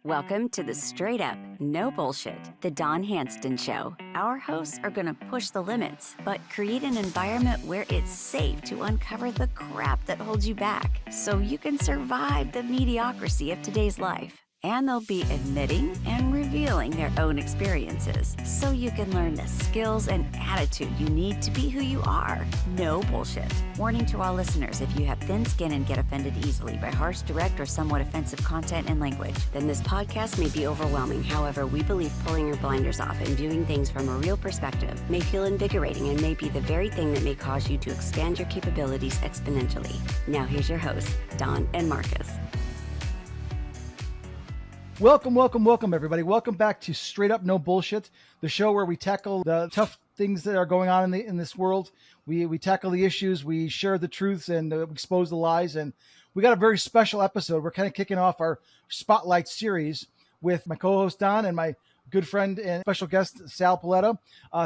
Welcome to the straight up, no bullshit, the Don Handston Show. Our hosts are going to push the limits, but create an environment where it's safe to uncover the crap that holds you back so you can survive the mediocrity of today's life. And they'll be admitting and revealing their own experiences so you can learn the skills and attitude you need to be who you are. No bullshit. Warning to all listeners: if you have thin skin and get offended easily by harsh, direct, or somewhat offensive content and language, then this podcast may be overwhelming. However, we believe pulling your blinders off and viewing things from a real perspective may feel invigorating and may be the very thing that may cause you to expand your capabilities exponentially. Now here's your hosts, Don and Markus. Welcome, everybody. Welcome back to Straight Up No Bullshit, the show where we tackle the tough things that are going on in this world. We tackle the issues, we share the truths, and expose the lies. And we got a very special episode. We're kind of kicking off our Spotlight series with my co-host Don and my good friend and special guest Sal Paletta.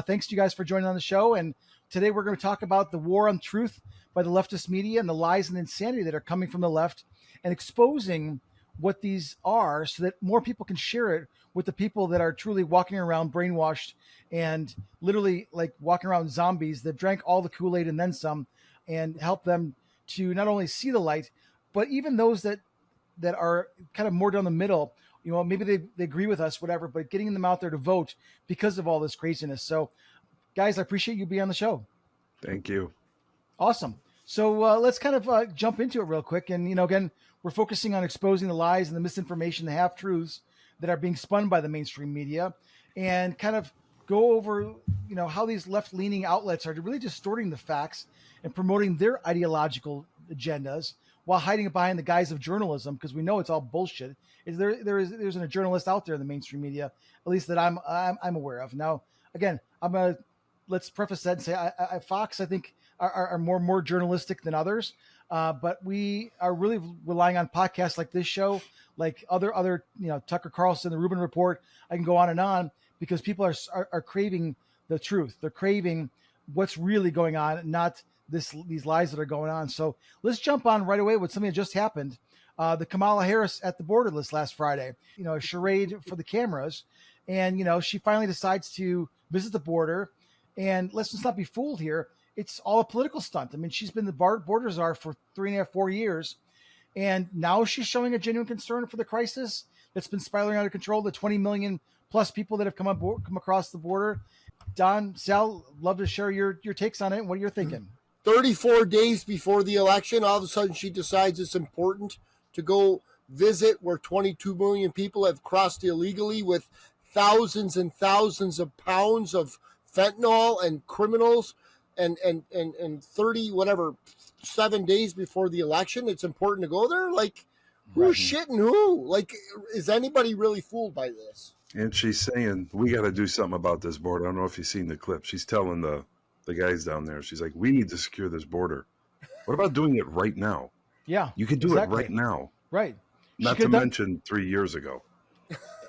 Thanks to you guys for joining on the show. And today we're going to talk about the war on truth by the leftist media and the lies and insanity that are coming from the left, and exposing what these are so that more people can share it with the people that are truly walking around brainwashed and literally like walking around zombies that drank all the Kool-Aid and then some, and help them to not only see the light, but even those that are kind of more down the middle, you know, maybe they agree with us, whatever, but getting them out there to vote because of all this craziness. So guys, I appreciate you being on the show. Thank you. Awesome. So let's kind of jump into it real quick. And, you know, again, we're focusing on exposing the lies and the misinformation, the half-truths that are being spun by the mainstream media, and kind of go over, you know, how these left-leaning outlets are really distorting the facts and promoting their ideological agendas while hiding behind the guise of journalism, because we know it's all bullshit. There's a journalist out there in the mainstream media, at least that I'm aware of. Now, again, let's preface that and say Fox, I think, are more journalistic than others. But we are really relying on podcasts like this show, like other, you know, Tucker Carlson, the Rubin Report. I can go on, because people are craving the truth. They're craving what's really going on, not these lies that are going on. So let's jump on right away with something that just happened. The Kamala Harris at the border this last Friday, you know, a charade for the cameras. And, you know, she finally decides to visit the border. And let's just not be fooled here. It's all a political stunt. I mean, she's been the border czar for 3.5, 4 years. And now she's showing a genuine concern for the crisis that's been spiraling out of control, the 20 million plus people that have come across the border. Don, Sal, love to share your takes on it and what you're thinking. 34 days before the election, all of a sudden she decides it's important to go visit where 22 million people have crossed illegally with thousands and thousands of pounds of fentanyl and criminals. And 7 days before the election, it's important to go there. Like, who's shitting who? Like, is anybody really fooled by this? And she's saying, we got to do something about this border. I don't know if you've seen the clip. She's telling the guys down there, she's like, we need to secure this border. What about doing it right now? Yeah. You could do it right now. Right. Not to mention 3 years ago.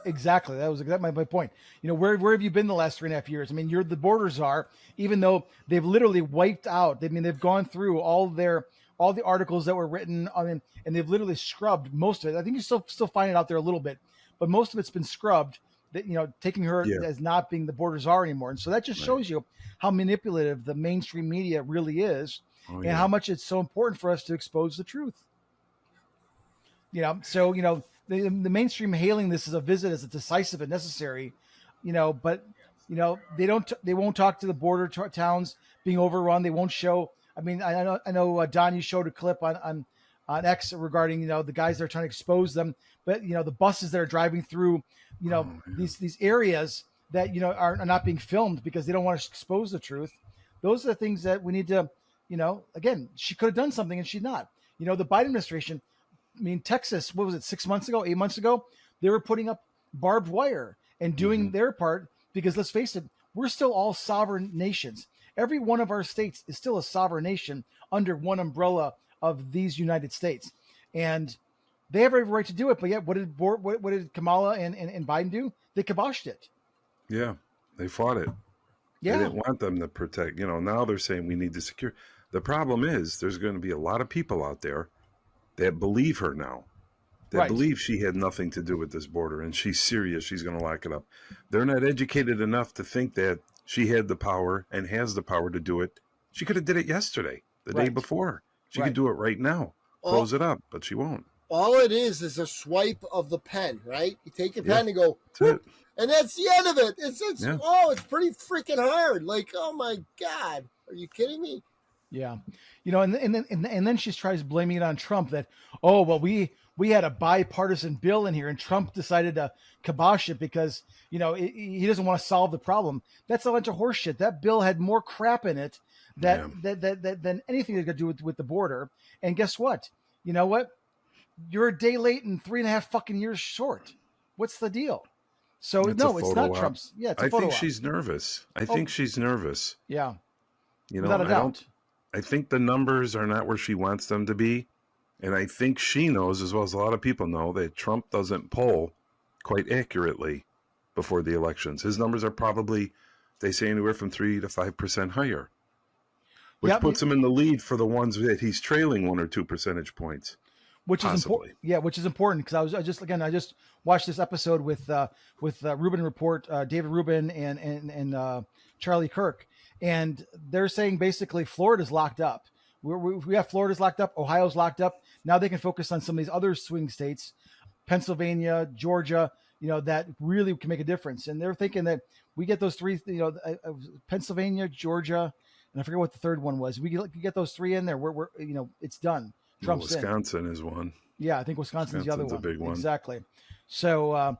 Exactly. That was exactly my point. You know, where have you been the last 3.5 years? I mean, you're the border czar, even though they've literally wiped out. I mean, they've gone through all the articles that were written on it, and they've literally scrubbed most of it. I think you still find it out there a little bit, but most of it's been scrubbed. That, you know, taking her as not being the border czar anymore. And so that just shows you how manipulative the mainstream media really is, and how much it's so important for us to expose the truth. You know, so, you know, the mainstream hailing this as a visit as a decisive and necessary, you know, but, you know, they won't talk to the border towns being overrun. They won't show. I mean, I know Don, you showed a clip on X regarding, you know, the guys that are trying to expose them, but, you know, the buses that are driving through, you know, these areas that, you know, are not being filmed because they don't want to expose the truth. Those are the things that we need to, you know, again, she could have done something and she's not. You know, the Biden administration, I mean, Texas, what was it, 8 months ago, they were putting up barbed wire and doing their part, because let's face it, we're still all sovereign nations. Every one of our states is still a sovereign nation under one umbrella of these United States. And they have every right to do it. But yet, what did Kamala and Biden do? They kiboshed it. Yeah, they fought it. Yeah. They didn't want them to protect. You know, now they're saying we need to secure. The problem is there's going to be a lot of people out there that believe her now. that Right. believe she had nothing to do with this border and she's serious, she's going to lock it up. They're not educated enough to think that she had the power and has the power to do it. She could have did it yesterday, the day Right. before. She Right. could do it right now, close it up, but she won't. All it is a swipe of the pen, right? You take your Yeah. pen and go, That's whoop, it. and that's the end of it. It's Yeah. it's pretty freaking hard. Like, oh my God, are you kidding me? Yeah, and then she tries blaming it on Trump that, oh well, we had a bipartisan bill in here and Trump decided to kibosh it because he doesn't want to solve the problem. That's a bunch of horseshit. That bill had more crap in it that than anything that got to do with the border. And guess what? You know what? You're a day late and 3.5 fucking years short. What's the deal? So It's no, a it's photo not op. Trump's. Yeah, it's a I photo think op. she's nervous. I think she's nervous. Yeah, Without a doubt. I think the numbers are not where she wants them to be. And I think she knows, as well as a lot of people know, that Trump doesn't poll quite accurately before the elections. His numbers are probably, they say, anywhere from 3 to 5% higher, which puts him in the lead for the ones that he's trailing 1 or 2 percentage points. Which is important. Yeah, which is important because I just watched this episode with Rubin Report, David Rubin and Charlie Kirk, and they're saying basically Florida's locked up. We have Florida's locked up, Ohio's locked up. Now they can focus on some of these other swing states, Pennsylvania, Georgia, that really can make a difference. And they're thinking that we get those three, Pennsylvania, Georgia, and I forget what the third one was. We get those three in there. We're it's done. Trump's Wisconsin is one. Yeah, I think Wisconsin's the other one. A big one. Exactly. So I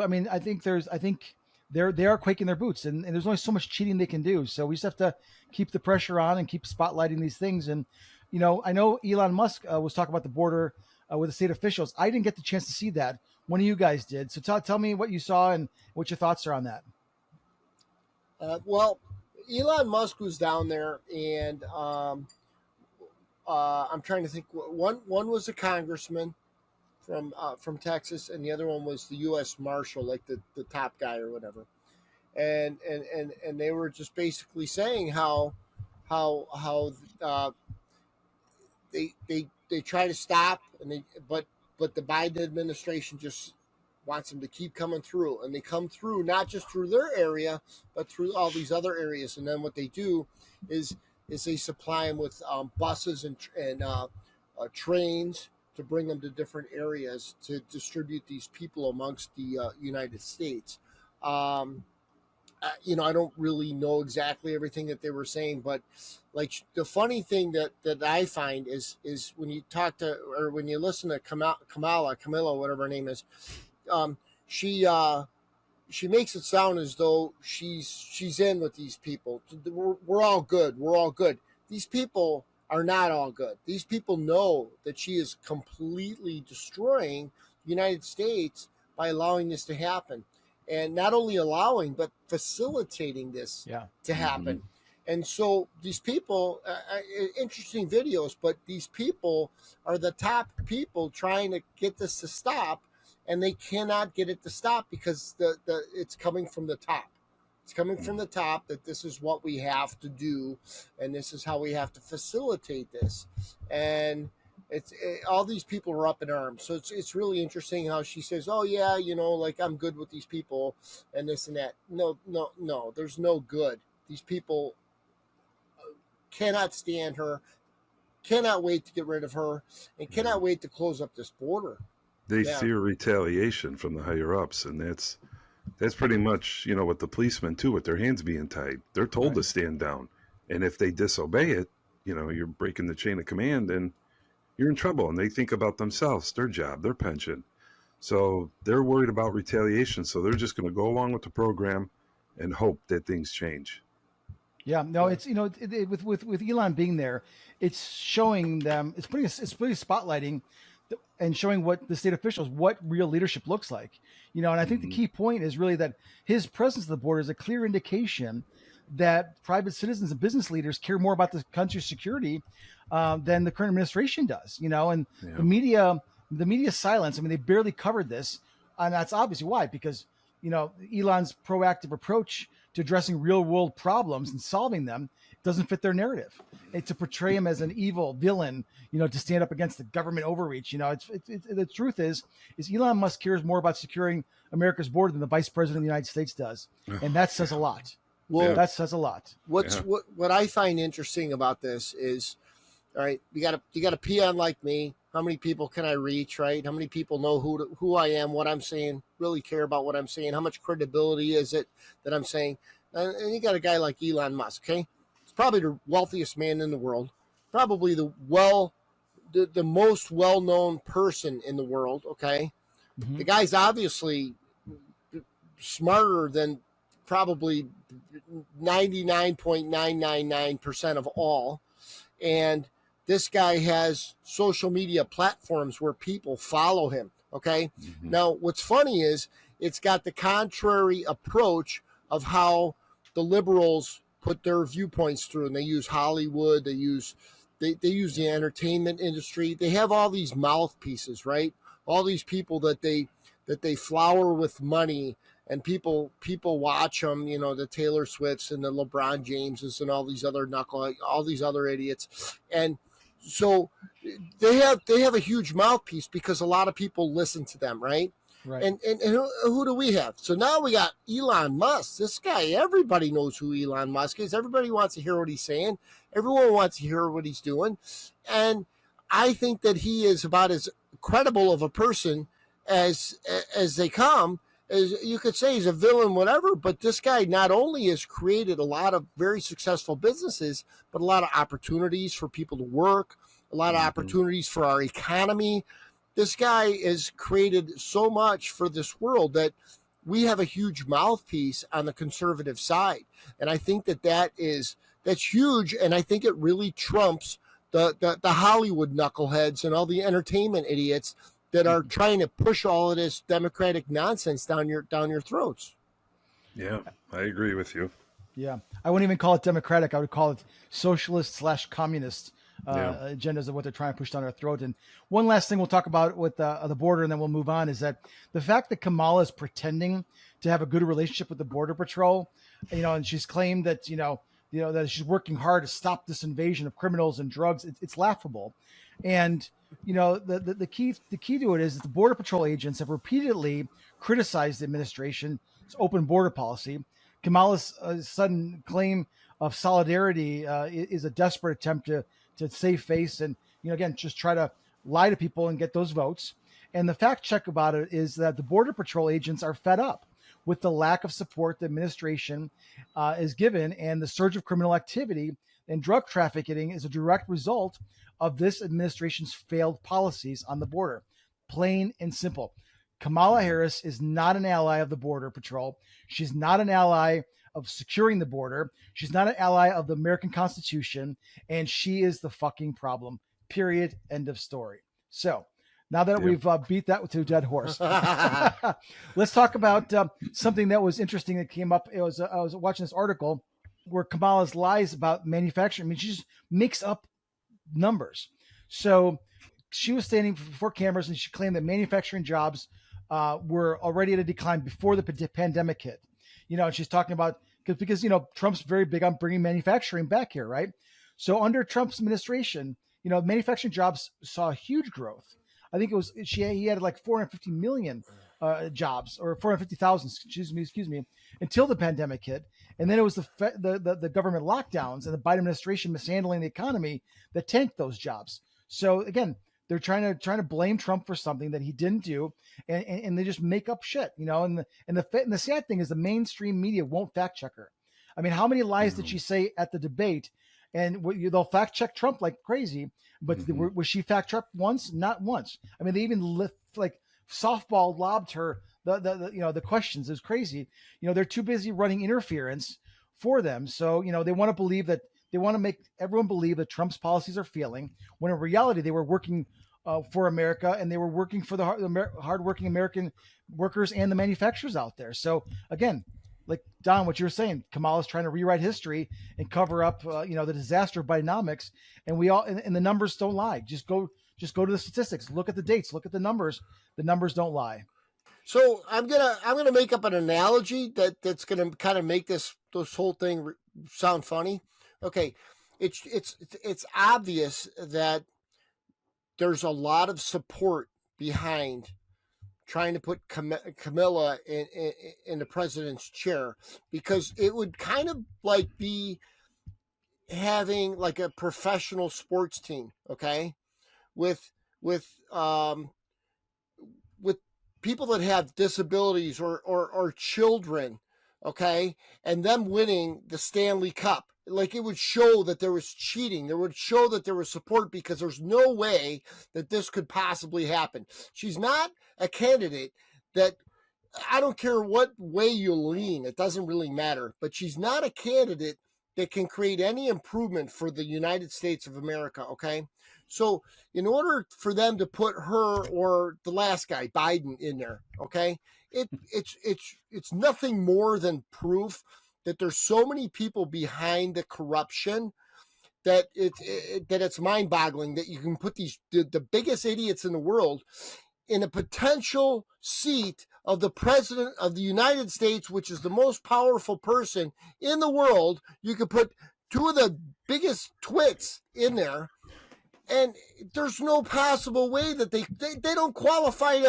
mean, I think they are quaking their boots, and there's only so much cheating they can do. So we just have to keep the pressure on and keep spotlighting these things. And I know Elon Musk was talking about the border with the state officials. I didn't get the chance to see that. One of you guys did. So tell me what you saw and what your thoughts are on that. Well, Elon Musk was down there, and I'm trying to think. One was a congressman from Texas, and the other one was the U.S. Marshal, like the top guy or whatever. And they were just basically saying how they try to stop, but the Biden administration just wants them to keep coming through, and they come through not just through their area, but through all these other areas. And then what they do is they supply them with buses and trains to bring them to different areas to distribute these people amongst the United States. I don't really know exactly everything that they were saying, but like the funny thing that I find is when you talk to, or when you listen to Camilla, whatever her name is, she makes it sound as though she's in with these people. We're all good. We're all good. These people are not all good. These people know that she is completely destroying the United States by allowing this to happen. And not only allowing, but facilitating this to happen. Mm-hmm. And so these people, interesting videos, but these people are the top people trying to get this to stop, and they cannot get it to stop because it's coming from the top. It's coming from the top that this is what we have to do, and this is how we have to facilitate this. And all these people are up in arms. So it's really interesting how she says, oh yeah, like I'm good with these people and this and that. No, there's no good. These people cannot stand her, cannot wait to get rid of her, and cannot wait to close up this border. They fear retaliation from the higher ups, and that's pretty much, with the policemen too, with their hands being tied. They're told to stand down. And if they disobey it, you're breaking the chain of command, and you're in trouble. And they think about themselves, their job, their pension. So they're worried about retaliation. So they're just going to go along with the program and hope that things change. Yeah, no, it's with Elon being there, it's showing them, it's pretty spotlighting and showing what the state officials, what real leadership looks like. And I think the key point is really that his presence at the border is a clear indication that private citizens and business leaders care more about the country's security than the current administration does, and the media silence. I mean, they barely covered this, and that's obviously why, because, Elon's proactive approach to addressing real world problems and solving them doesn't fit their narrative. And to portray him as an evil villain, to stand up against the government overreach, it's the truth is Elon Musk cares more about securing America's border than the vice president of the United States does. And that says a lot. Well, that says a lot. What I find interesting about this is, all right, you got a peon like me. How many people can I reach, right? How many people know who I am, what I'm saying, really care about what I'm saying? How much credibility is it that I'm saying? And you got a guy like Elon Musk, okay? He's probably the wealthiest man in the world, probably the most well-known person in the world, okay? Mm-hmm. The guy's obviously smarter than probably 99.999% of all. And this guy has social media platforms where people follow him, okay? Mm-hmm. Now, what's funny is it's got the contrary approach of how the liberals put their viewpoints through, and they use Hollywood, they use the entertainment industry. They have all these mouthpieces, right? All these people that they flower with money, and people watch them, the Taylor Swifts and the LeBron Jameses and all these other idiots. And so they have a huge mouthpiece because a lot of people listen to them, right? Right. And who do we have? So now we got Elon Musk. This guy, everybody knows who Elon Musk is. Everybody wants to hear what he's saying. Everyone wants to hear what he's doing. And I think that he is about as credible of a person as they come. As you could say, he's a villain, whatever, but this guy not only has created a lot of very successful businesses, but a lot of opportunities for people to work, a lot of opportunities for our economy. This guy has created so much for this world that we have a huge mouthpiece on the conservative side. And I think that's huge, and I think it really trumps the Hollywood knuckleheads and all the entertainment idiots that are trying to push all of this democratic nonsense down your throats. Yeah, I agree with you. Yeah, I wouldn't even call it democratic. I would call it socialist/communist agendas of what they're trying to push down our throat. And one last thing we'll talk about with the border, and then we'll move on, is that the fact that Kamala is pretending to have a good relationship with the Border Patrol, and she's claimed that that she's working hard to stop this invasion of criminals and drugs. It's laughable. And the key to it is that the Border Patrol agents have repeatedly criticized the administration's open border policy. Kamala's sudden claim of solidarity is a desperate attempt to save face and again just try to lie to people and get those votes. And the fact check about it is that the Border Patrol agents are fed up with the lack of support the administration is given, and the surge of criminal activity and drug trafficking is a direct result of this administration's failed policies on the border. Plain and simple. Kamala Harris is not an ally of the Border Patrol. She's not an ally of securing the border. She's not an ally of the American Constitution, and she is the fucking problem. Period. End of story. So now that we've beat that to a dead horse, let's talk about something that was interesting that came up. I was watching this article where Kamala's lies about manufacturing. I mean, she just makes up numbers. So she was standing before cameras and she claimed that manufacturing jobs were already at a decline before the pandemic hit. And she's talking about because Trump's very big on bringing manufacturing back here, right? So under Trump's administration, manufacturing jobs saw huge growth. I think he had like 450 million jobs, or 450,000, excuse me, until the pandemic hit. And then it was the government lockdowns and the Biden administration mishandling the economy that tanked those jobs. So again, they're trying to blame Trump for something that he didn't do, and they just make up shit, And the sad thing is the mainstream media won't fact check her. I mean, how many lies did she say at the debate? And they'll fact check Trump like crazy, but was she fact checked once? Not once. I mean, they even softball lobbed her the questions. It was crazy. They're too busy running interference for them. So, they want to make everyone believe that Trump's policies are failing, when in reality they were working for America, and they were working for the hardworking American workers and the manufacturers out there. So again, like Don, what you're saying, Kamala's trying to rewrite history and cover up, the disaster of Bidenomics, and and the numbers don't lie. Just go to the statistics, look at the dates, look at the numbers. The numbers don't lie. So I'm gonna make up an analogy that's gonna kind of make this whole thing sound funny. Okay, it's obvious that there's a lot of support behind trying to put Camilla in the president's chair, because it would kind of like be having like a professional sports team, okay, with with people that have disabilities or children, okay, and them winning the Stanley Cup. Like, it would show that there was cheating. There would show that there was support, because there's no way that this could possibly happen. She's not a candidate that, I don't care what way you lean, it doesn't really matter, but she's not a candidate that can create any improvement for the United States of America, okay? So in order for them to put her or the last guy, Biden, in there, okay, it's nothing more than proof that there's so many people behind the corruption that it's mind-boggling that you can put the biggest idiots in the world in a potential seat of the president of the United States, which is the most powerful person in the world. You could put two of the biggest twits in there, and there's no possible way that they don't qualify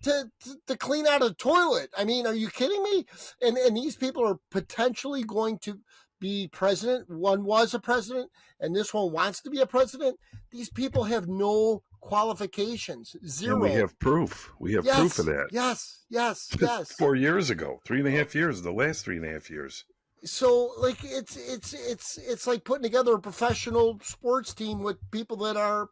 to clean out a toilet. I mean, are you kidding me? And these people are potentially going to be president. One was a president, and this one wants to be a president. These people have no qualifications. Zero. And we have proof. We have proof of that. Yes. 4 years ago, 3.5 years, the last 3.5 years. So, like, it's like putting together a professional sports team with people that are,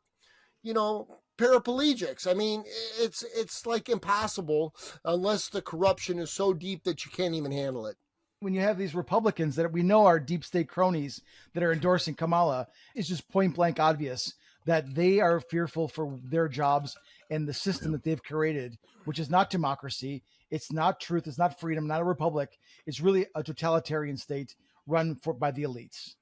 paraplegics. I mean, it's like impossible unless the corruption is so deep that you can't even handle it. When you have these Republicans that we know are deep state cronies that are endorsing Kamala, it's just point blank obvious that they are fearful for their jobs and the system that they've created, which is not democracy. It's not truth. It's not freedom, not a republic. It's really a totalitarian state run by the elites.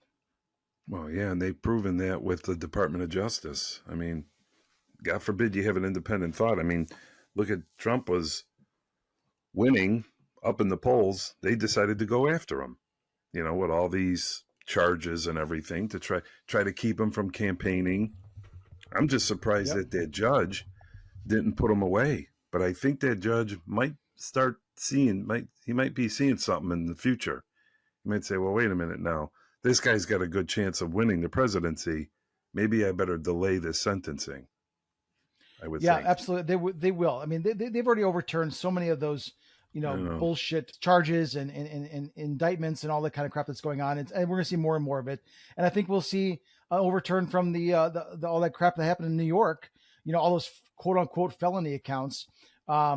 Well, yeah, and they've proven that with the Department of Justice. I mean, God forbid you have an independent thought. I mean, look at Trump was winning up in the polls. They decided to go after him, with all these charges and everything to try to keep him from campaigning. I'm just surprised that judge didn't put him away. But I think that judge might start seeing, he might be seeing something in the future. He might say, well, wait a minute now. This guy's got a good chance of winning the presidency. Maybe I better delay this sentencing. I would think. Absolutely. They will. I mean, they've already overturned so many of those, bullshit charges and indictments and all that kind of crap that's going on. And we're going to see more and more of it. And I think we'll see overturn from the all that crap that happened in New York, all those quote unquote felony accounts, by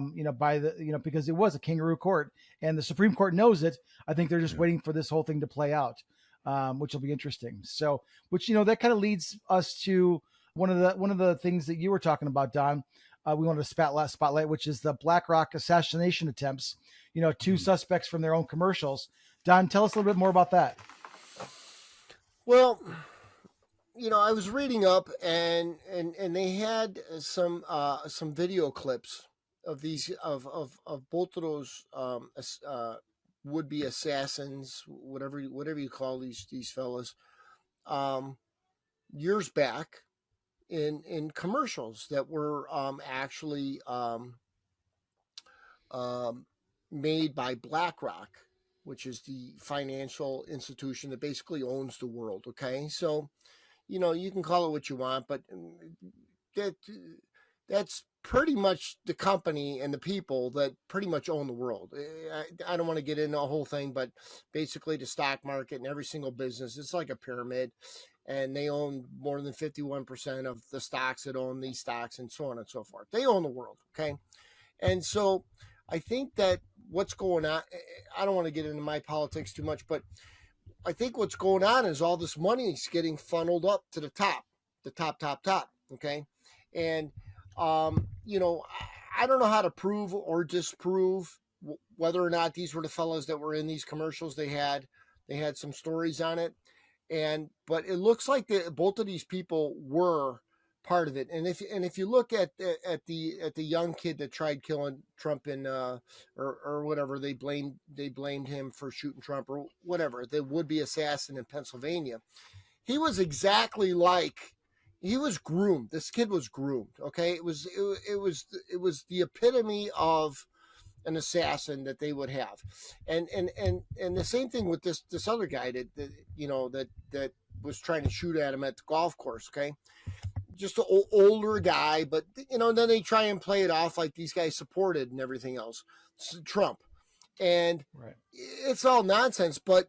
the, because it was a kangaroo court and the Supreme Court knows it. I think they're just waiting for this whole thing to play out, which will be interesting. So, that kind of leads us to one of the things that you were talking about, Don. We wanted to spotlight, which is the Blackrock assassination attempts. Two suspects from their own commercials. Don, tell us a little bit more about that. Well, I was reading up, and they had some video clips of these of both of those would-be assassins, whatever you call these fellas, years back in commercials that were actually made by Blackrock, which is the financial institution that basically owns the world. Okay, so you can call it what you want, but that's pretty much the company and the people that pretty much own the world. I don't want to get into a whole thing, but basically the stock market and every single business, it's like a pyramid, and they own more than 51% of the stocks that own these stocks, and so on and so forth. They own the world, okay? And so I think that what's going on, I don't want to get into my politics too much, but I think what's going on is all this money is getting funneled up to the top, okay? And, I don't know how to prove or disprove whether or not these were the fellows that were in these commercials. They had some stories on it. But it looks like both of these people were part of it. And if you look at the young kid that tried killing Trump in or whatever, they blamed him for shooting Trump or whatever, the would-be assassin in Pennsylvania. He was exactly like, he was groomed. This kid was groomed. Okay, it was the epitome of an assassin that they would have, and the same thing with this other guy that was trying to shoot at him at the golf course. Okay, just an older guy, but then they try and play it off like these guys supported and everything else, Trump, and Right. it's all nonsense. But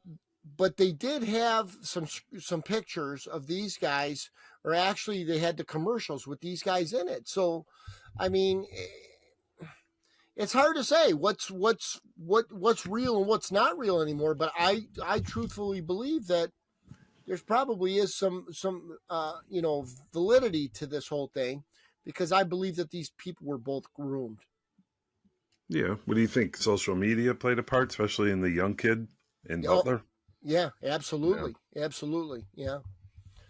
they did have some pictures of these guys, or actually they had the commercials with these guys in it. So, I mean, it's hard to say what's real and what's not real anymore. But I truthfully believe that there's probably is some validity to this whole thing, because I believe that these people were both groomed. Yeah. What do you think? Social media played a part, especially in the young kid in Butler? Yeah, absolutely. Yeah. Absolutely. Yeah.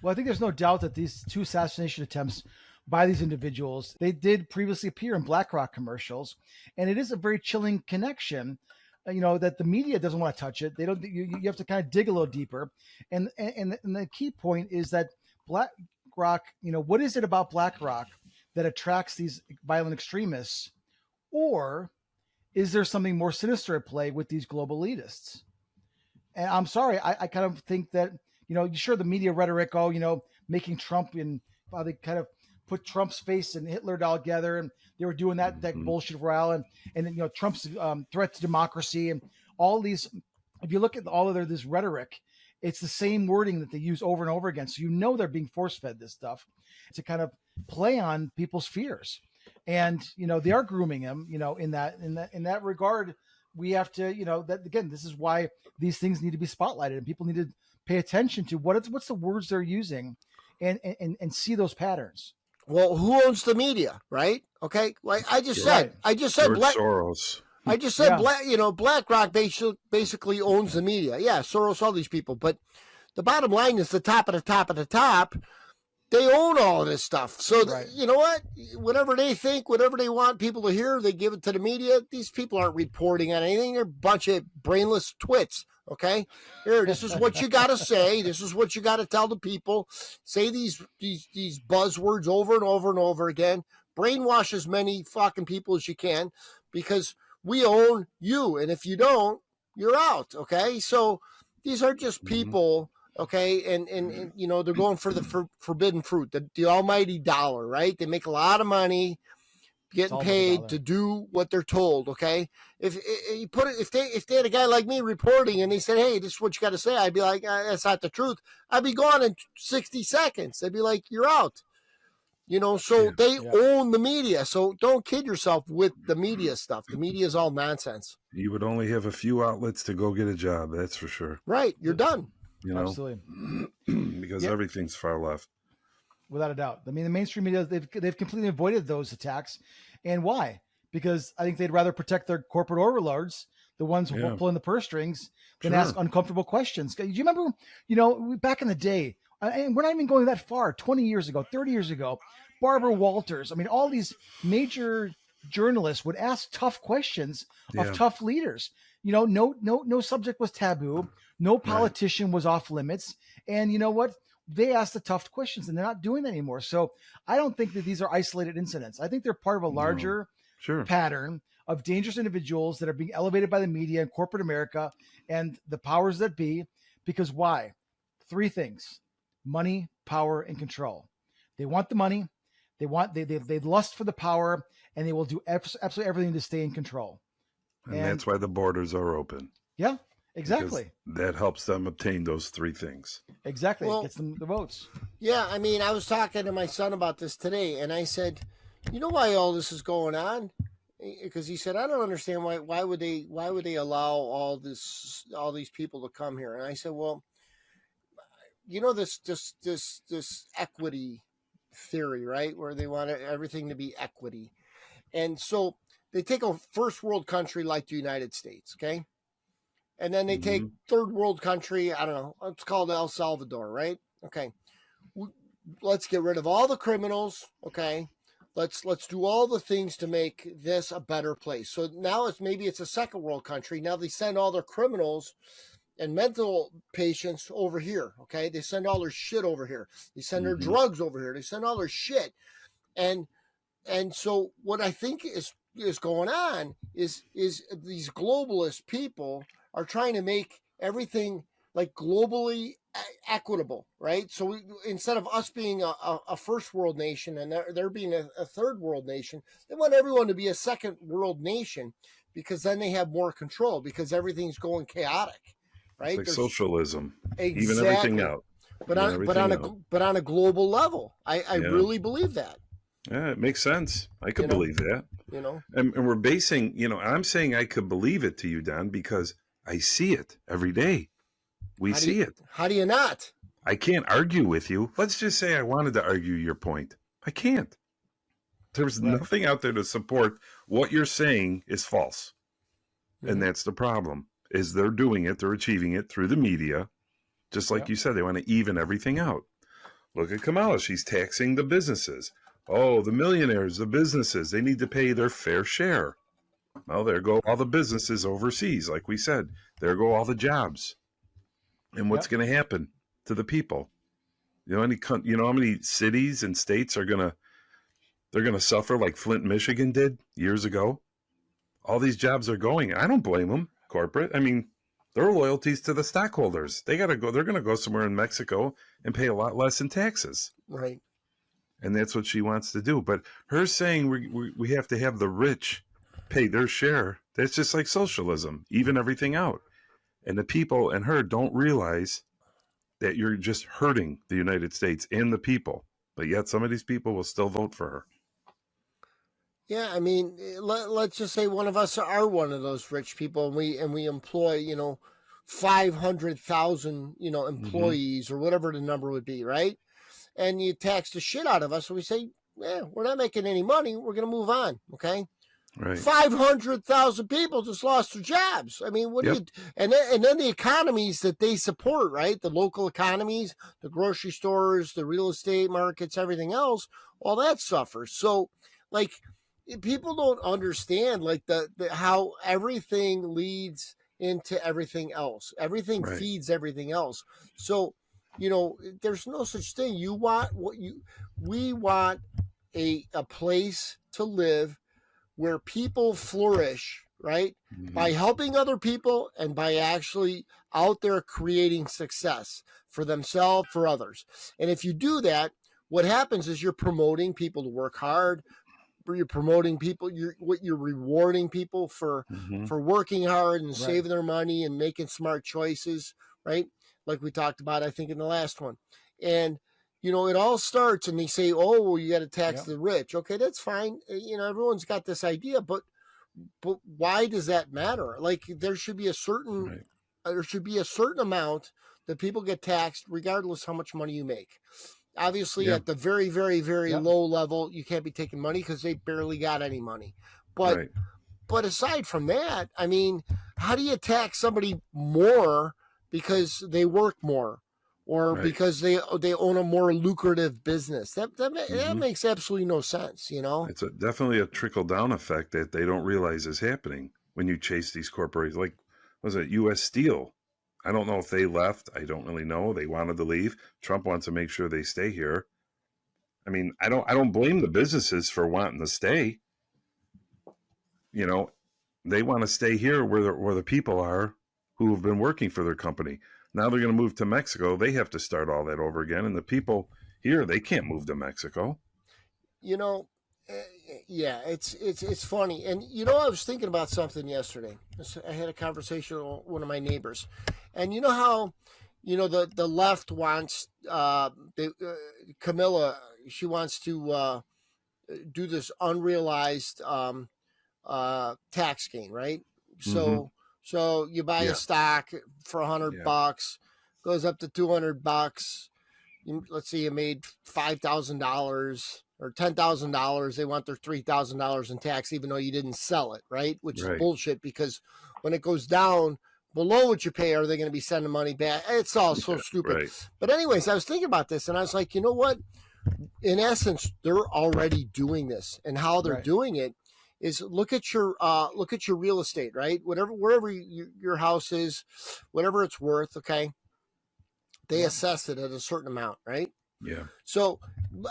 Well, I think there's no doubt that these two assassination attempts by these individuals, they did previously appear in Blackrock commercials, and it is a very chilling connection, that the media doesn't want to touch it. They don't. You have to kind of dig a little deeper, and the key point is that Blackrock, what is it about Blackrock that attracts these violent extremists, or is there something more sinister at play with these global elitists? And I'm sorry, I kind of think that, sure, the media rhetoric, making Trump and they kind of put Trump's face and Hitler all together, and they were doing that bullshit row, and Trump's threat to democracy and all these. If you look at all of this rhetoric, it's the same wording that they use over and over again. So they're being force fed this stuff to kind of play on people's fears, and they are grooming him. In that regard, we have to that again. This is why these things need to be spotlighted, and people need to pay attention to what's the words they're using, and see those patterns. Well, who owns the media, right? Okay, like I just said Soros. I just said BlackRock basically owns the media. Yeah, Soros, all these people. But the bottom line is the top of the top of the top. They own all of this stuff. So, you know what? Whatever they think, whatever they want people to hear, they give it to the media. These people aren't reporting on anything. They're a bunch of brainless twits, okay? Here, this is what you got to say. This is what you got to tell the people. Say these buzzwords over and over and over again. Brainwash as many fucking people as you can, because we own you. And if you don't, you're out, okay? So these are just people... Okay, and they're going for the forbidden fruit, the almighty dollar, right? They make a lot of money getting paid to do what they're told. Okay, if they had a guy like me reporting and they said, "Hey, this is what you got to say," I'd be like, "That's not the truth." I'd be gone in 60 seconds. They'd be like, "You're out." So they own the media. So don't kid yourself with the media stuff. The media is all nonsense. You would only have a few outlets to go get a job. That's for sure. Right, you're done. Absolutely. Because everything's far left. Without a doubt. I mean, the mainstream media, they've completely avoided those attacks. And why? Because I think they'd rather protect their corporate overlords, the ones who pulling the purse strings, than ask uncomfortable questions. Do you remember, back in the day, and we're not even going that far, 20 years ago, 30 years ago, Barbara Walters, I mean, all these major journalists would ask tough questions of tough leaders. No subject was taboo. No politician was off limits. And you know what? They asked the tough questions, and they're not doing that anymore. So I don't think that these are isolated incidents. I think they're part of a larger pattern of dangerous individuals that are being elevated by the media and corporate America and the powers that be. Because why? 3 things: money, power, and control. They want the money. They lust for the power, and they will do absolutely everything to stay in control. And that's why the borders are open. Yeah. Exactly. Because that helps them obtain those 3 things. Exactly. It gets them the votes. Yeah, I mean, I was talking to my son about this today, and I said, "You know why all this is going on?" Because he said, "I don't understand why would they allow all these people to come here?" And I said, "Well, this equity theory, right? Where they want everything to be equity, and so they take a first world country like the United States, okay." And then they take third world country, I don't know, let's call it El Salvador, right? Okay. let's get rid of all the criminals. Okay. Let's do all the things to make this a better place. So now it's a second world country. Now they send all their criminals and mental patients over here. Okay. They send all their shit over here. They send their drugs over here. They send all their shit. And so what I think is going on is these globalist people are trying to make everything like globally equitable, right? So instead of us being a first world nation and they're being a third world nation, they want everyone to be a second world nation, because then they have more control, because everything's going chaotic, right? It's like socialism, exactly. even everything out. But on a global level, I really believe that. Yeah, it makes sense. I could believe that. And we're basing, I'm saying I could believe it to you, Don, because I see it every day. We see it. How do you not? I can't argue with you. Let's just say I wanted to argue your point. I can't. There's nothing out there to support what you're saying is false. And that's the problem, is they're doing it. They're achieving it through the media. Just like you said, they want to even everything out. Look at Kamala. She's taxing the businesses. Oh, the millionaires, the businesses, they need to pay their fair share. Well, there go all the businesses overseas. Like we said, there go all the jobs. And what's going to happen to the people? You know how many cities and states they're going to suffer like Flint, Michigan did years ago? All these jobs are going. I don't blame them, corporate. I mean, their loyalties to the stockholders. They're going to go somewhere in Mexico and pay a lot less in taxes. Right. And that's what she wants to do. But her saying we have to have the rich pay their share, that's just like socialism, even everything out. And the people and her don't realize that you're just hurting the United States and the people. But yet some of these people will still vote for her. Yeah, I mean, let's just say one of us are one of those rich people, and we employ 500,000 employees or whatever the number would be, right? And you tax the shit out of us, and we say, yeah, we're not making any money. We're going to move on, okay? Right. 500,000 people just lost their jobs. I mean, what do you? And then the economies that they support, right? The local economies, the grocery stores, the real estate markets, everything else, all that suffers. So, like, people don't understand like the how everything leads into everything else. Everything feeds everything else. So, there's no such thing. We want a place to live where people flourish, right? By helping other people and by actually out there creating success for themselves, for others. And if you do that, what happens is you're promoting people to work hard. You're promoting people. You're rewarding people for working hard and saving their money and making smart choices, right? Like we talked about, I think in the last one. And it all starts, and they say, "Oh, well, you got to tax the rich." Okay, that's fine. Everyone's got this idea, but why does that matter? Like, there should be a certain amount that people get taxed, regardless how much money you make. Obviously, at the very, very, very low level, you can't be taking money because they barely got any money. But aside from that, I mean, how do you tax somebody more because they work more? Or because they own a more lucrative business. That makes absolutely no sense, It's definitely a trickle-down effect that they don't realize is happening when you chase these corporations. Like, was it U.S. Steel? I don't know if they left. I don't really know. They wanted to leave. Trump wants to make sure they stay here. I mean, I don't blame the businesses for wanting to stay. They want to stay here where the people are who have been working for their company. Now they're going to move to Mexico. They have to start all that over again. And the people here, they can't move to Mexico. It's funny. And, I was thinking about something yesterday. I had a conversation with one of my neighbors. And you know how, the left wants, Camilla, she wants to do this unrealized tax gain, right? So you buy a stock for $100, goes up to $200. Let's say you made $5,000 or $10,000. They want their $3,000 in tax, even though you didn't sell it, right? Which is bullshit, because when it goes down below what you pay, are they going to be sending money back? It's all so stupid. Right. But anyways, I was thinking about this, and I was like, you know what? In essence, they're already doing this, and how they're doing it is look at your real estate, right? Wherever your house is, whatever it's worth, okay? They assess it at a certain amount, right? Yeah. So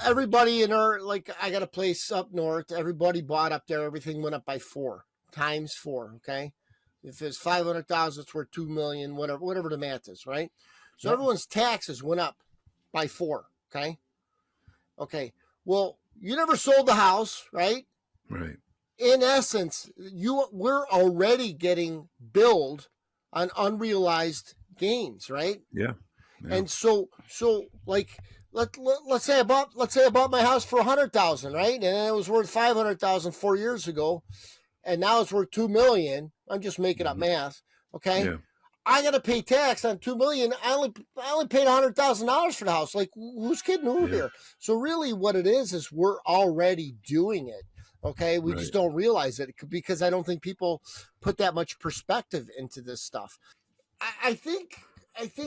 everybody in our, like, I got a place up north. Everybody bought up there. Everything went up by 4 times 4. Okay, if it's 500,000, it's worth 2 million. Whatever the math is, right? So everyone's taxes went up by 4. Okay. Okay. Well, you never sold the house, right? Right. In essence, we're already getting billed on unrealized gains, right? Yeah. And so like let's say I bought my house for 100,000, right? And it was worth 500,000 4 years ago, and now it's worth 2 million. I'm just making up math, okay? Yeah. I got to pay tax on 2 million. I only paid $100,000 for the house. Like, who's kidding who here? So really, what it is we're already doing it. Okay, we just don't realize it because I don't think people put that much perspective into this stuff. I think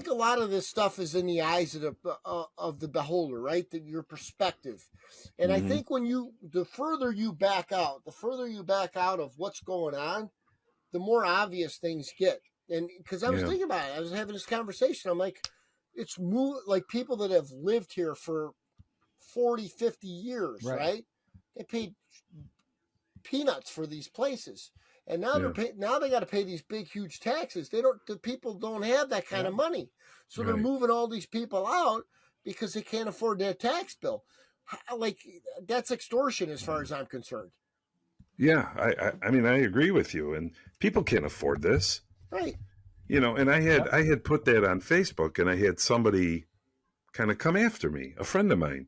a lot of this stuff is in the eyes of the beholder, right? Your perspective. And I think the further you back out of what's going on, the more obvious things get. And because I was thinking about it, I was having this conversation. I'm like, it's like people that have lived here for 40, 50 years, right? They paid peanuts for these places. And now now they got to pay these big, huge taxes. The people don't have that kind of money. So they're moving all these people out because they can't afford that tax bill. Like, that's extortion as far as I'm concerned. Yeah. I mean, I agree with you, and people can't afford this. Right. You know, and I had put that on Facebook, and I had somebody kind of come after me, a friend of mine,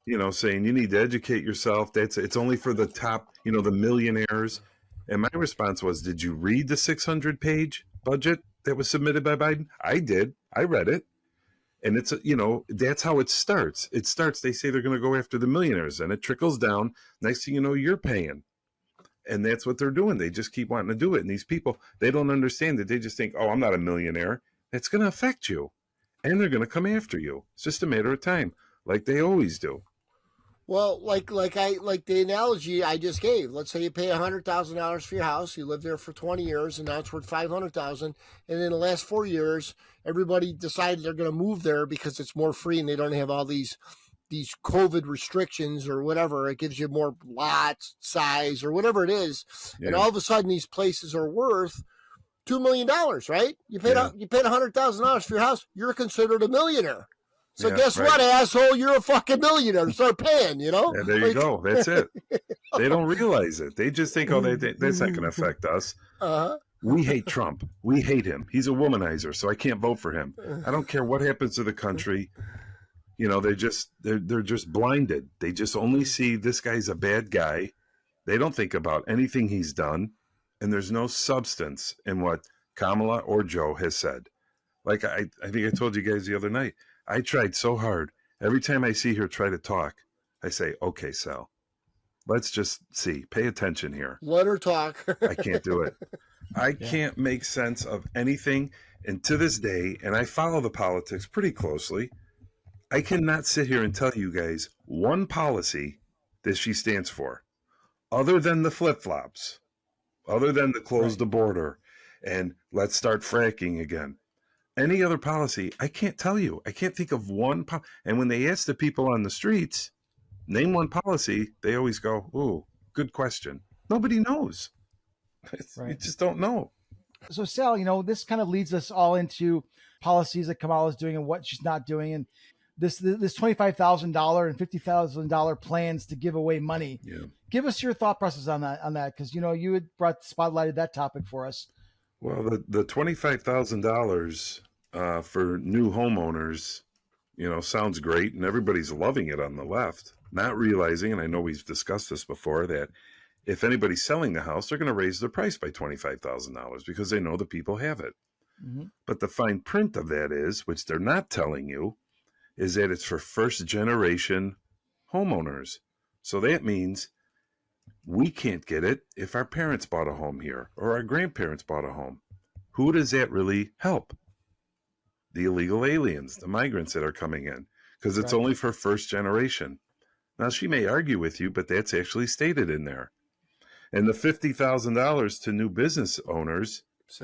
you know, saying you need to educate yourself. It's only for the top, you know, the millionaires. And my response was, did you read the 600-page budget that was submitted by Biden? I did. I read it. And it's, you know, that's how it starts. They say they're going to go after the millionaires, and it trickles down. Next thing you know, you're paying. And that's what they're doing. They just keep wanting to do it. And these people, they don't understand that. They just think, oh, I'm not a millionaire. It's going to affect you. And they're going to come after you. It's just a matter of time, like they always do. Well, like the analogy I just gave. Let's say you pay $100,000 for your house. You lived there for 20 years, and now it's worth $500,000. And in the last 4 years, everybody decided they're going to move there because it's more free and they don't have all these COVID restrictions or whatever. It gives you more lot size or whatever it is. Yeah. And all of a sudden, these places are worth $2 million, right? You paid $100,000 for your house. You're considered a millionaire. So guess what, asshole? You're a fucking millionaire. Start paying, you know? Yeah, there you go. That's it. They don't realize it. They just think, oh, that's not going to affect us. We hate Trump. We hate him. He's a womanizer, so I can't vote for him. I don't care what happens to the country. You know, they're just blinded. They just only see this guy's a bad guy. They don't think about anything he's done. And there's no substance in what Kamala or Joe has said. Like I think I told you guys the other night, I tried so hard. Every time I see her try to talk, I say, okay, Sal, let's just see. Pay attention here. Let her talk. I can't do it. I can't make sense of anything. And to this day, and I follow the politics pretty closely, I cannot sit here and tell you guys one policy that she stands for, other than the flip-flops, other than the close the border and let's start fracking again. Any other policy, I can't tell you. I can't think of one. And when they ask the people on the streets, name one policy, they always go, ooh, good question. Nobody knows. You just don't know. So, Sal, you know, this kind of leads us all into policies that Kamala's doing and what she's not doing. And this $25,000 and $50,000 plans to give away money. Yeah. Give us your thought process on that, because, you know, you had spotlighted that topic for us. Well, the $25,000 for new homeowners, you know, sounds great, and everybody's loving it on the left, not realizing, and I know we've discussed this before, that if anybody's selling the house, they're going to raise their price by $25,000 because they know the people have it. Mm-hmm. But the fine print of that is, which they're not telling you, is that it's for first-generation homeowners. So that means we can't get it if our parents bought a home here or our grandparents bought a home. who does that really help? The illegal aliens, the migrants that are coming in, because it's only for first generation. Now, she may argue with you, but that's actually stated in there. And the $50,000 to new business owners, it's,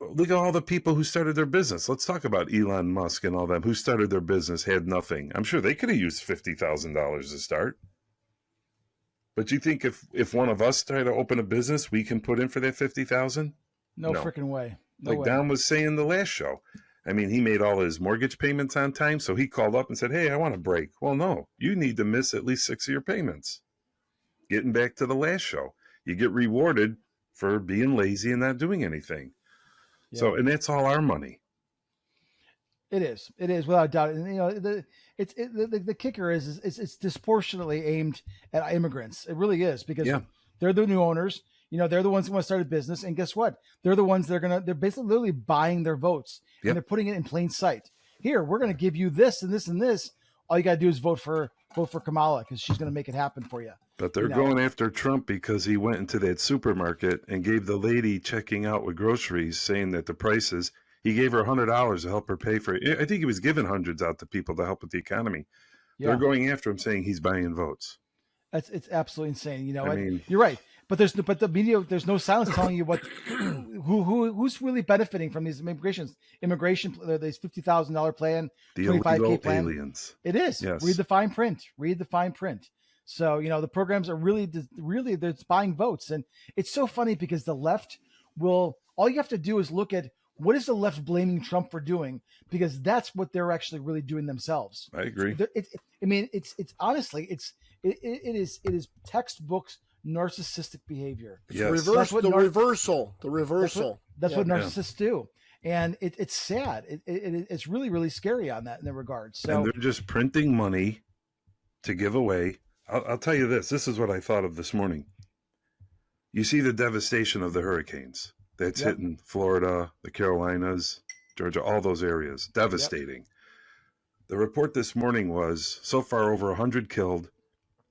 look at all the people who started their business. Let's talk about Elon Musk and all them who started their business, had nothing. I'm sure they could have used $50,000 to start. But you think if one of us try to open a business, we can put in for that $50,000? No freaking way. No like way. Don was saying the last show. I mean, he made all his mortgage payments on time, so he called up and said, hey, I want a break. Well, no, you need to miss at least 6 of your payments. Getting back to the last show, you get rewarded for being lazy and not doing anything. Yeah. So, and that's all our money. It is without doubt. And, you know, the kicker is it's disproportionately aimed at immigrants. It really is, because they're the new owners. You know, they're the ones who want to start a business, and guess what? They're the ones they're basically literally buying their votes, and they're putting it in plain sight. Here, we're going to give you this and this and this. All you got to do is vote for Kamala, because she's going to make it happen for you. But they're going after Trump because he went into that supermarket and gave the lady checking out with groceries, saying that the prices, he gave her $100 to help her pay for it. I think he was giving hundreds out to people to help with the economy. Yeah. They're going after him, saying he's buying votes. It's absolutely insane. You know, I mean, you're right. But the media, there's no silence telling you who's really benefiting from these immigration, this $50,000 plan, the $25K plan. Aliens. It is. Yes. Read the fine print. So, you know, the programs are really they're buying votes. And it's so funny because the left all you have to do is look at what is the left blaming Trump for doing, because that's what they're actually really doing themselves. I agree. It's honestly, it is textbooks narcissistic behavior. Yes. That's what reversal. That's what narcissists do. And it's sad. It's really, really scary in that regard. So, and they're just printing money to give away. I'll tell you this. This is what I thought of this morning. You see the devastation of the hurricanes that's hitting Florida, the Carolinas, Georgia, all those areas. Devastating. Yep. The report this morning was so far over 100 killed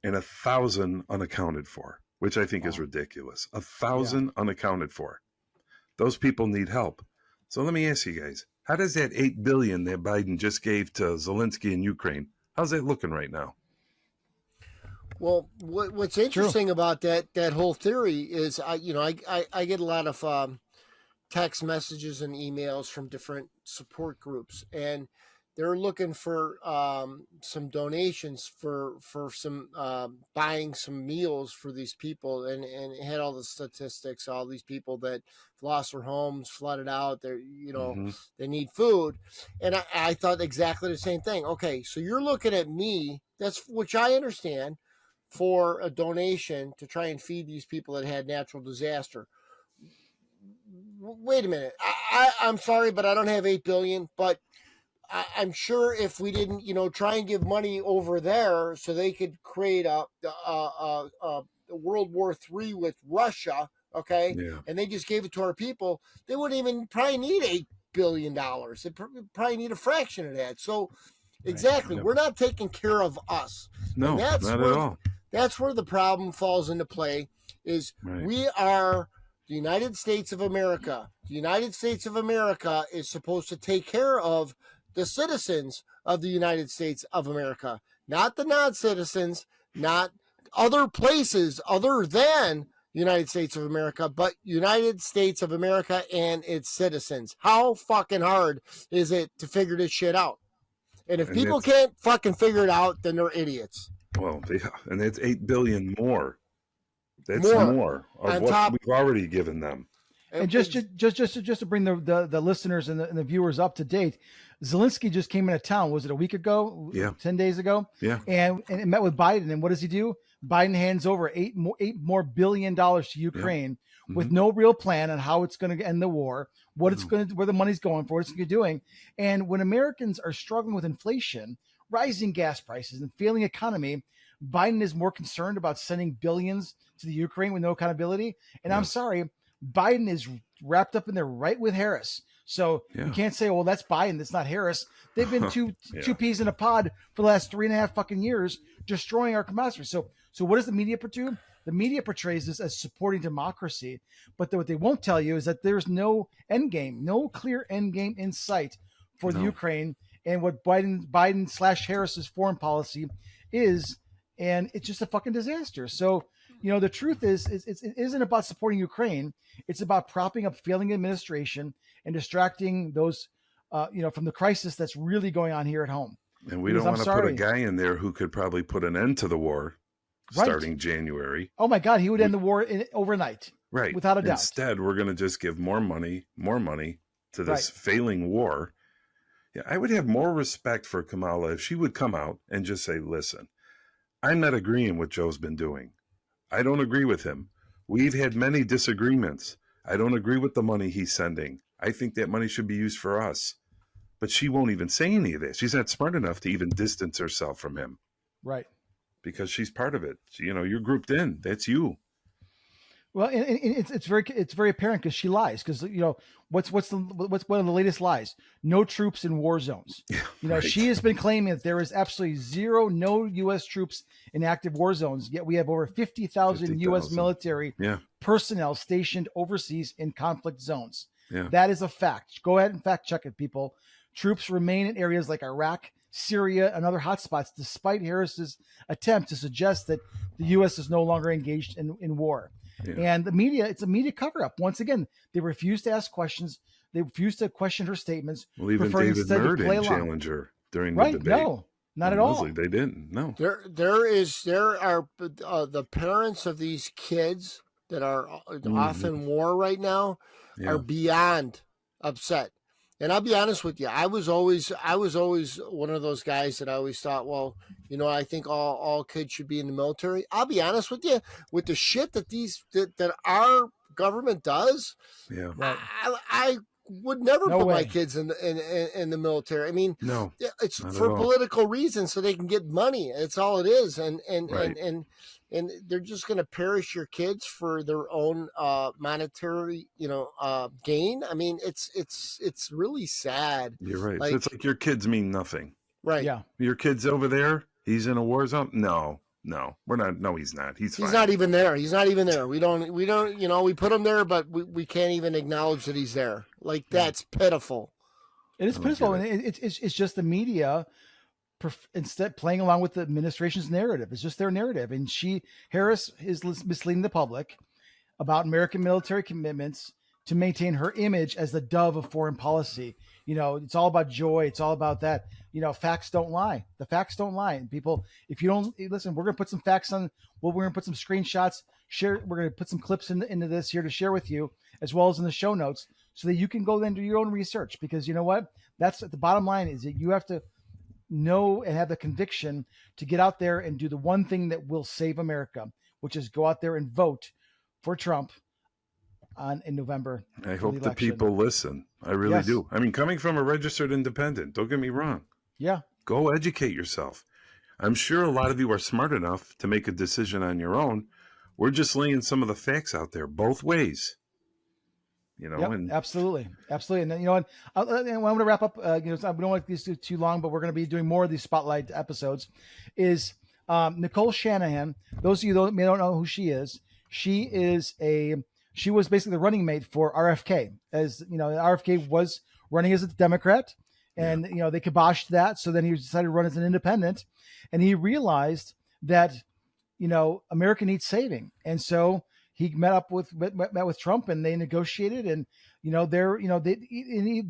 and 1,000 unaccounted for, which I think is ridiculous. 1,000 unaccounted for. Those people need help. So let me ask you guys, how does that $8 billion that Biden just gave to Zelensky in Ukraine, how's that looking right now? Well, what's interesting about that whole theory is, I get a lot of text messages and emails from different support groups, and they're looking for some donations for some buying some meals for these people, and it had all the statistics, all these people that lost their homes, flooded out, they're they need food, and I thought exactly the same thing. Okay, so you're looking at me, which I understand, for a donation to try and feed these people that had natural disaster. Wait a minute, I'm sorry, but I don't have $8 billion, but I'm sure if we didn't, try and give money over there so they could create a World War III with Russia, okay, and they just gave it to our people, they wouldn't even probably need $8 billion. They probably need a fraction of that. So, exactly, we're not taking care of us. No, not at all. That's where the problem falls into play. Is we are the United States of America. The United States of America is supposed to take care of the citizens of the United States of America, not the non-citizens, not other places other than United States of America, but United States of America and its citizens. How fucking hard is it to figure this shit out? And if people can't fucking figure it out, then they're idiots. Well, and it's $8 billion more. That's more of what we've already given them. And just to bring the listeners and the viewers up to date, Zelensky just came into town. Was it a week ago? Yeah. 10 days ago? Yeah. And met with Biden. And what does he do? Biden hands over $8 more billion to Ukraine with no real plan on how it's going to end the war, where the money's going for, what it's going to be doing. And when Americans are struggling with inflation, rising gas prices, and failing economy, Biden is more concerned about sending billions to the Ukraine with no accountability. And I'm sorry, Biden is wrapped up in there right with Harris. So you can't say, well, that's Biden, that's not Harris. They've been two peas in a pod for the last 3.5 fucking years, destroying our commodities. So what does the media pursue? the media portrays this as supporting democracy, but what they won't tell you is that there's no end game, no clear end game in sight for the Ukraine and what Biden / Harris's foreign policy is, and it's just a fucking disaster. So, the truth is it isn't about supporting Ukraine. It's about propping up failing administration and distracting those, from the crisis that's really going on here at home. And we don't want to put a guy in there who could probably put an end to the war starting January. Oh my God, he would end the war overnight. Right. Without a doubt. Instead, we're going to just give more money to this failing war. Yeah, I would have more respect for Kamala if she would come out and just say, listen, I'm not agreeing with Joe's been doing. I don't agree with him. We've had many disagreements. I don't agree with the money he's sending. I think that money should be used for us. But she won't even say any of this. She's not smart enough to even distance herself from him. Right. Because she's part of it. You're grouped in. That's you. Well, and it's very apparent because she lies. Because what's one of the latest lies? No troops in war zones. Right. She has been claiming that there is absolutely no U.S. troops in active war zones. Yet we have over 50,000 U.S. military personnel stationed overseas in conflict zones. Yeah. That is a fact. Go ahead and fact check it, people. Troops remain in areas like Iraq, Syria, and other hotspots, despite Harris's attempt to suggest that the U.S. is no longer engaged in war. Yeah. And the media, it's a media cover-up. Once again, they refuse to ask questions. They refuse to question her statements. Well, even David Murray didn't challenge her during the debate. No, not at all. Leslie, they didn't. No. There are the parents of these kids that are off in war right now are beyond upset. And I'll be honest with you, I was always one of those guys that I always thought, well, I think all kids should be in the military. I'll be honest with you, with the shit that that our government does, I would never put my kids in the military. I mean, no, it's for political reasons, so they can get money. It's all it is, and they're just going to perish your kids for their own monetary, gain. I mean, it's really sad. You're right. So it's like your kids mean nothing. Right. Yeah. Your kid's over there. He's in a war zone. No, we're not. No, he's not. He's not even there. He's not even there. We don't, we put him there, but we can't even acknowledge that he's there. Like, that's pitiful. It is pitiful. And it's just the media instead playing along with the administration's narrative. It's just their narrative. And Harris is misleading the public about American military commitments to maintain her image as the dove of foreign policy. It's all about joy. It's all about that. Facts don't lie. The facts don't lie. And people, if you don't listen, we're going to put some facts on. Well, we're going to put some screenshots. We're going to put some clips into this here to share with you, as well as in the show notes, so that you can go then do your own research. Because you know what? That's the bottom line, is that you have to know and have the conviction to get out there and do the one thing that will save America, which is go out there and vote for Trump in November. I hope the people listen. I really do. I mean, coming from a registered independent, don't get me wrong. Yeah. Go educate yourself. I'm sure a lot of you are smart enough to make a decision on your own. We're just laying some of the facts out there both ways. And absolutely. And then, I'm going to wrap up, I don't want these too long, but we're going to be doing more of these spotlight episodes. Is Nicole Shanahan. Those of you that may not know who she is, she was basically the running mate for RFK. As RFK was running as a Democrat, and they kiboshed that. So then he decided to run as an independent, and he realized that America needs saving, and so he met with Trump, and they negotiated, and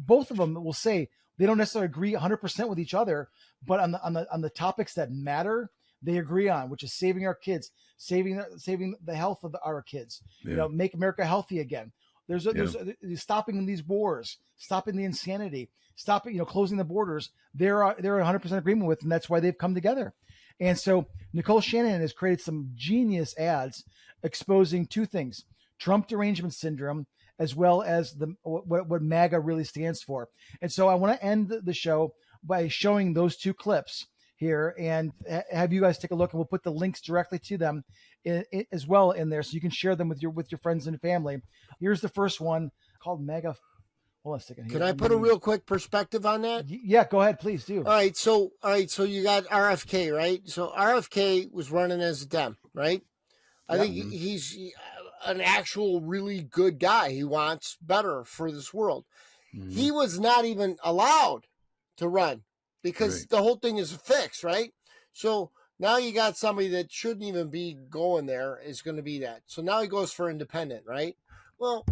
both of them will say they don't necessarily agree 100% with each other, but on the topics that matter, they agree on, which is saving our kids, saving the health of our kids, make America healthy again. There's stopping these wars, stopping the insanity, closing the borders. They're 100% agreement with, and that's why they've come together. And so Nicole Shanahan has created some genius ads exposing two things: Trump derangement syndrome, as well as what MAGA really stands for. And so I want to end the show by showing those two clips here and have you guys take a look, and we'll put the links directly to them as well in there, so you can share them with your friends and family. Here's the first one, called MAGA. Hold on a second. Can I put a real quick perspective on that? Yeah, go ahead, please do. All right, so you got RFK, right? So RFK was running as a Dem, right? I think he's an actual really good guy. He wants better for this world. He was not even allowed to run because the whole thing is a fix, right? So now you got somebody that shouldn't even be going there is going to be that. So now he goes for independent, right? Well,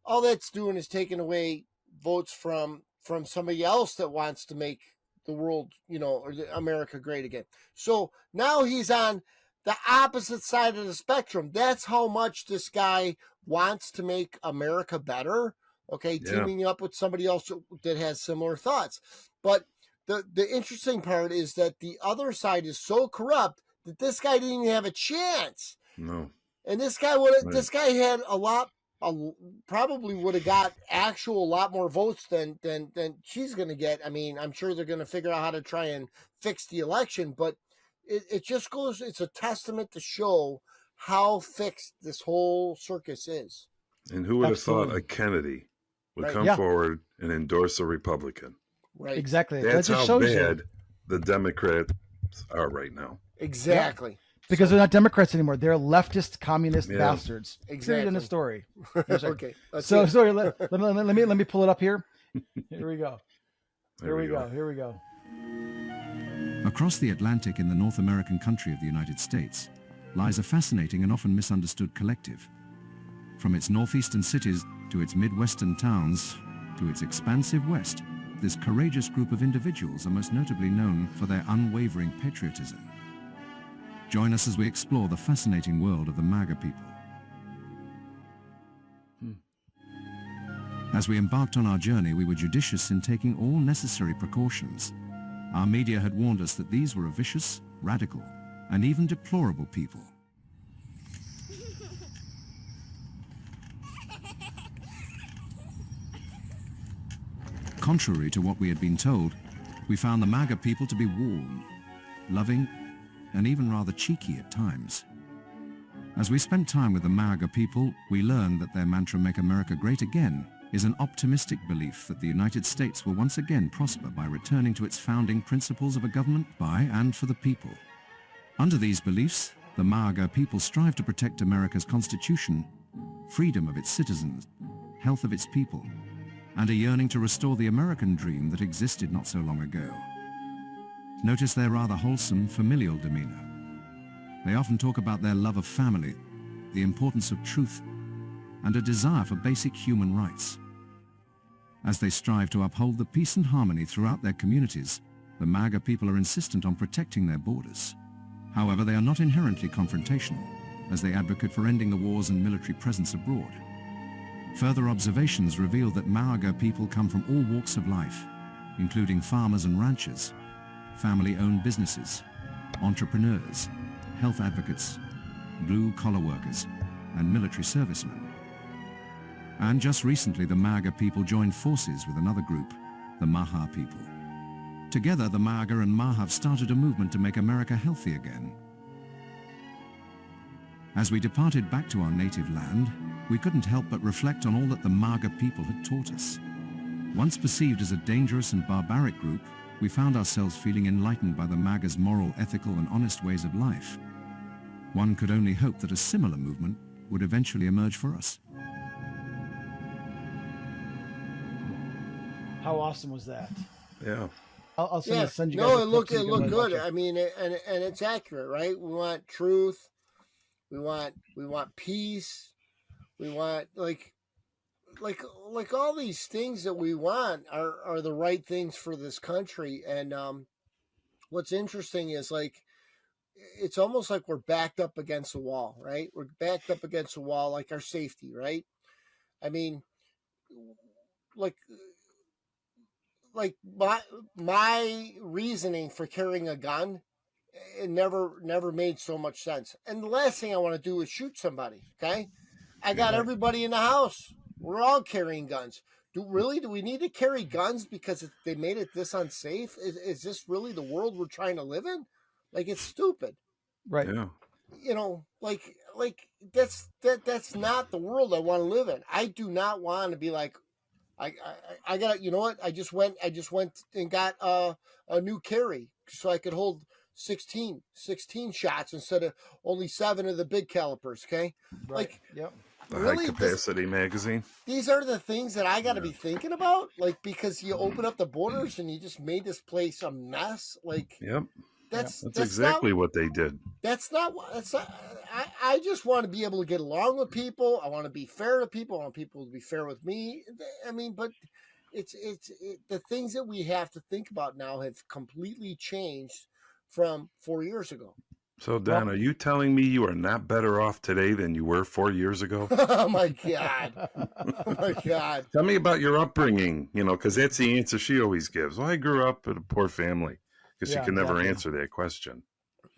all that's doing is taking away votes from somebody else that wants to make the world, or America great again. So now he's on the opposite side of the spectrum. That's how much this guy wants to make America better. Okay, teaming up with somebody else that has similar thoughts. But the interesting part is that the other side is so corrupt that this guy didn't even have a chance. No. And this guy had probably would have got a lot more votes than she's going to get. I mean, I'm sure they're going to figure out how to try and fix the election, but it just goes, it's a testament to show how fixed this whole circus is. And who would have thought a Kennedy would come forward and endorse a Republican? Right. Exactly. That's that just how shows bad the Democrats are right now. Exactly. Yeah. Because they're not Democrats anymore. They're leftist communist bastards. Exactly. In the story. Okay. So sorry. Let me pull it up here. Here we go. Here we go. Across the Atlantic in the North American country of the United States lies a fascinating and often misunderstood collective. From its northeastern cities to its midwestern towns to its expansive west, this courageous group of individuals are most notably known for their unwavering patriotism. Join us as we explore the fascinating world of the MAGA people. As we embarked on our journey, we were judicious in taking all necessary precautions. Our media had warned us that these were a vicious, radical, and even deplorable people. Contrary to what we had been told, we found the MAGA people to be warm, loving, and even rather cheeky at times. As we spent time with the MAGA people, we learned that their mantra, "Make America Great Again," is an optimistic belief that the United States will once again prosper by returning to its founding principles of a government by and for the people. Under these beliefs, the MAGA people strive to protect America's Constitution, freedom of its citizens, health of its people, and a yearning to restore the American dream that existed not so long ago. Notice their rather wholesome, familial demeanor. They often talk about their love of family, the importance of truth, and a desire for basic human rights. As they strive to uphold the peace and harmony throughout their communities, the MAGA people are insistent on protecting their borders. However, they are not inherently confrontational, as they advocate for ending the wars and military presence abroad. Further observations reveal that MAGA people come from all walks of life, including farmers and ranchers, family-owned businesses, entrepreneurs, health advocates, blue-collar workers, and military servicemen. And just recently, the MAGA people joined forces with another group, the Maga people. Together, the MAGA and Maga have started a movement to make America healthy again. As we departed back to our native land, we couldn't help but reflect on all that the MAGA people had taught us. Once perceived as a dangerous and barbaric group, we found ourselves feeling enlightened by the MAGA's moral, ethical, and honest ways of life. One could only hope that a similar movement would eventually emerge for us. How awesome was that? Yeah. I'll send you guys. No, it looked good. I mean, and it's accurate, right? We want truth. We want peace. We want like all these things that we want are the right things for this country. And what's interesting is it's almost like we're backed up against the wall, right? We're backed up against the wall, like our safety, right? I mean, like my reasoning for carrying a gun, it never made so much sense. And the last thing I want to do is shoot somebody. Okay, I got everybody in the house. We're all carrying guns. Do we need to carry guns because they made it this unsafe? Is this really the world we're trying to live in? Like, it's stupid, right? Yeah. You know, like that's not the world I want to live in. I do not want to be like, I got, you know what? I just went and got a new carry so I could hold 16 shots instead of only 7 of the big calibers. Okay. Right. Like, yep. The really, high capacity magazine. these are the things that I got to be thinking about. Like, because you open up the borders and you just made this place a mess. Like, Yep. that's Exactly what they did. That's not. I just want to be able to get along with people. I want to be fair to people. I want people to be fair with me. I mean, but it's the things that we have to think about now have completely changed from 4 years ago. So, Don, are you telling me you are not better off today than you were 4 years ago? Oh my God! Oh my God! Tell me about your upbringing. Because that's the answer she always gives. Well, I grew up in a poor family, because she can never answer that question.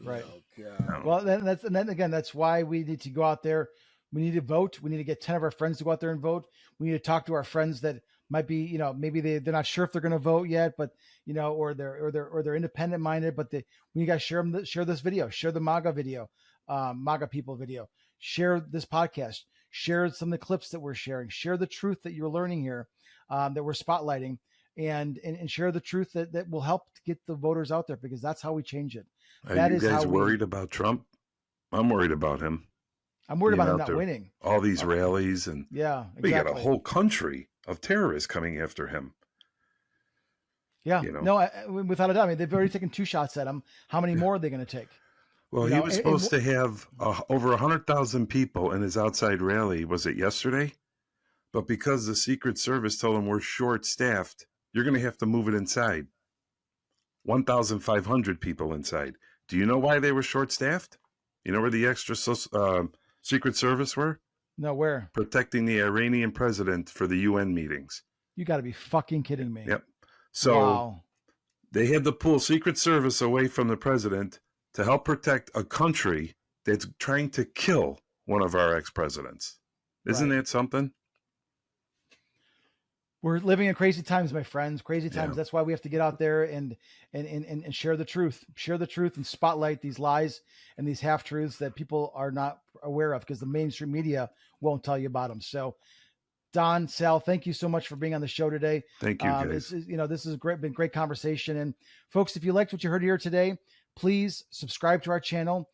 Right. Oh, God. Well, then again, that's why we need to go out there. We need to vote. We need to get 10 of our friends to go out there and vote. We need to talk to our friends that might be, maybe they're not sure if they're going to vote yet, but or they're independent minded, but we got to share this video, share the MAGA video, MAGA people video, share this podcast, share some of the clips that we're sharing, share the truth that you're learning here, that we're spotlighting, and share the truth that will help to get the voters out there, because that's how we change it. Are you guys worried about Trump? I'm worried about him. I'm worried about him not winning. All these rallies and exactly. We got a whole country of terrorists coming after him. Yeah, no, without a doubt. I mean, they've already taken 2 shots at him. How many more are they going to take? Well, he was supposed to have over 100,000 people in his outside rally. Was it yesterday? But because the Secret Service told him we're short-staffed, you're going to have to move it inside. 1,500 people inside. Do you know why they were short-staffed? You know where the extra Secret Service were? No, where? Protecting the Iranian president for the UN meetings. You got to be fucking kidding me. Yep. So they had to pull Secret Service away from the president to help protect a country that's trying to kill one of our ex-presidents. Isn't that something? We're living in crazy times, my friends. Crazy times. Yeah. That's why we have to get out there and share the truth. Share the truth and spotlight these lies and these half-truths that people are not aware of, because the mainstream media won't tell you about them. So, Don, Sal, thank you so much for being on the show today. Thank you, guys. This has been great conversation. And folks, if you liked what you heard here today, please subscribe to our channel.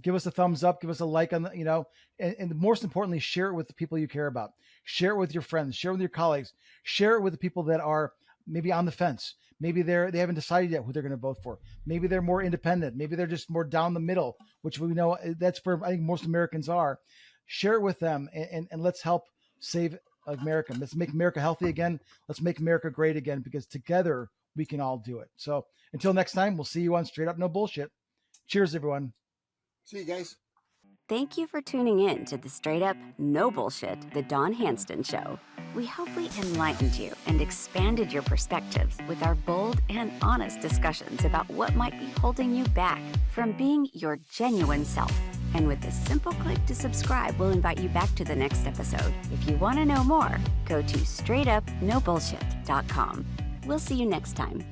Give us a thumbs up, give us a like on the, and most importantly, share it with the people you care about. Share it with your friends, share it with your colleagues, share it with the people that are maybe on the fence. Maybe they haven't decided yet who they're going to vote for. Maybe they're more independent. Maybe they're just more down the middle, which we know that's where I think most Americans are. Share it with them and let's help save America. Let's make America healthy again. Let's make America great again, because together we can all do it. So until next time, we'll see you on Straight Up No Bullshit. Cheers, everyone. See you guys. Thank you for tuning in to the Straight Up No Bullshit, the Don Handston Show. We hope we enlightened you and expanded your perspectives with our bold and honest discussions about what might be holding you back from being your genuine self. And with a simple click to subscribe, we'll invite you back to the next episode. If you want to know more, go to straightupnobullshit.com. We'll see you next time.